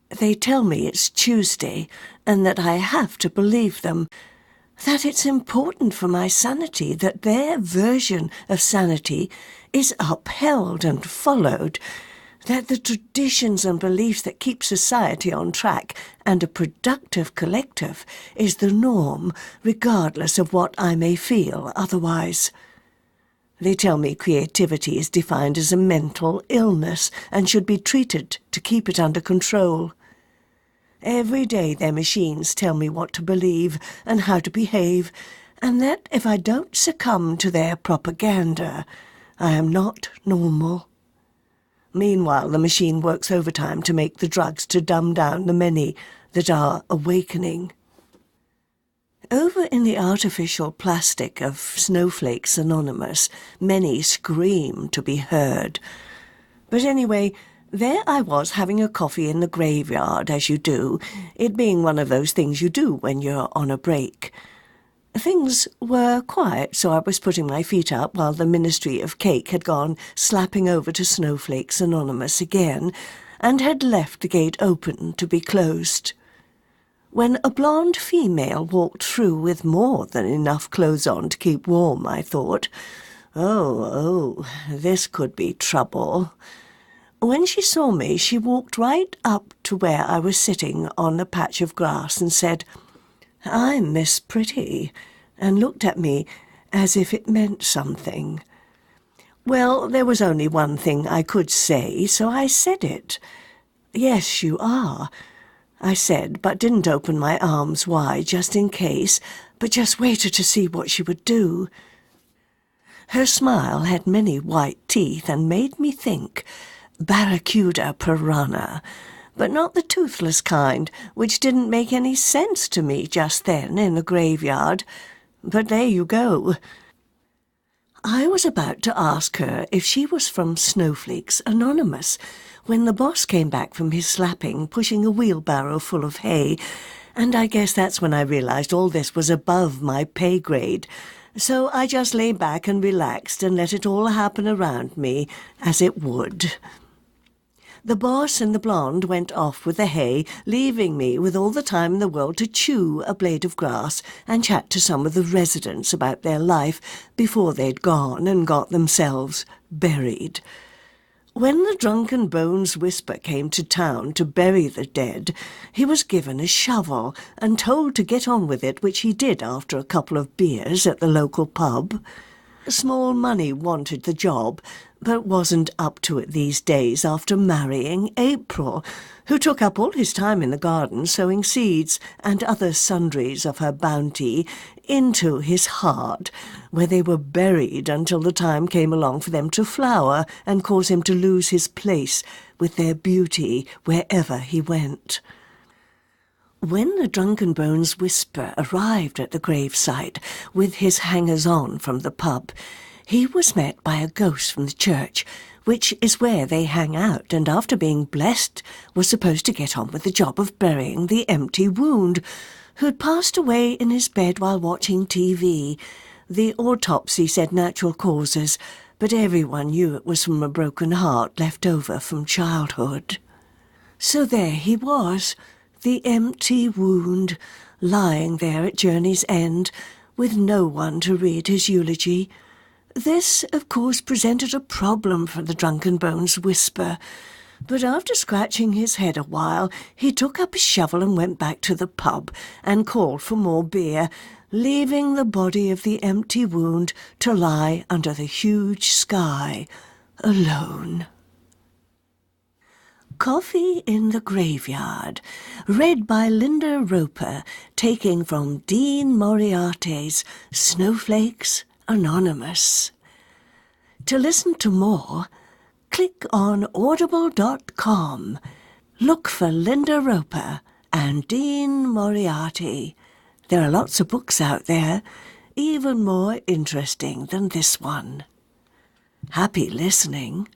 They tell me it's Tuesday and that I have to believe them, that it's important for my sanity that their version of sanity is upheld and followed, that the traditions and beliefs that keep society on track and a productive collective is the norm, regardless of what I may feel otherwise. They tell me creativity is defined as a mental illness and should be treated to keep it under control. Every day their machines tell me what to believe and how to behave, and that if I don't succumb to their propaganda, I am not normal. Meanwhile, the machine works overtime to make the drugs to dumb down the many that are awakening. Over in the artificial plastic of Snowflakes Anonymous, many scream to be heard. But anyway, there I was having a coffee in the graveyard, as you do, it being one of those things you do when you're on a break. Things were quiet, so I was putting my feet up while the Ministry of Cake had gone slapping over to Snowflakes Anonymous again, and had left the gate open to be closed. When a blonde female walked through with more than enough clothes on to keep warm, I thought, oh, this could be trouble. When she saw me, she walked right up to where I was sitting on a patch of grass and said, "I'm Miss Pretty," and looked at me as if it meant something. Well, there was only one thing I could say, so I said it. "Yes, you are," I said, but didn't open my arms wide just in case, but just waited to see what she would do. Her smile had many white teeth and made me think barracuda piranha, but not the toothless kind, which didn't make any sense to me just then in the graveyard. But there you go. I was about to ask her if she was from Snowflakes Anonymous, when the boss came back from his slapping, pushing a wheelbarrow full of hay, and I guess that's when I realized all this was above my pay grade. So I just lay back and relaxed and let it all happen around me as it would. The boss and the blonde went off with the hay, leaving me with all the time in the world to chew a blade of grass and chat to some of the residents about their life before they'd gone and got themselves buried. When the drunken bones whisper came to town to bury the dead, he was given a shovel and told to get on with it, which he did after a couple of beers at the local pub. Small money wanted the job, but wasn't up to it these days after marrying April, who took up all his time in the garden sowing seeds and other sundries of her bounty into his heart, where they were buried until the time came along for them to flower and cause him to lose his place with their beauty wherever he went. When the drunken bones whisper arrived at the gravesite with his hangers-on from the pub, he was met by a ghost from the church, which is where they hang out, and after being blessed was supposed to get on with the job of burying the empty wound, who'd passed away in his bed while watching TV. The autopsy said natural causes, but everyone knew it was from a broken heart left over from childhood. So there he was, the empty wound, lying there at journey's end, with no one to read his eulogy. This, of course, presented a problem for the drunken bones whisper, but after scratching his head a while, he took up his shovel and went back to the pub and called for more beer, leaving the body of the empty wound to lie under the huge sky, alone. Coffee in the Graveyard, read by Linda Roper, taking from Dean Moriarty's Snowflakes Anonymous. To listen to more, click on audible.com. Look for Linda Roper and Dean Moriarty. There are lots of books out there, even more interesting than this one. Happy listening.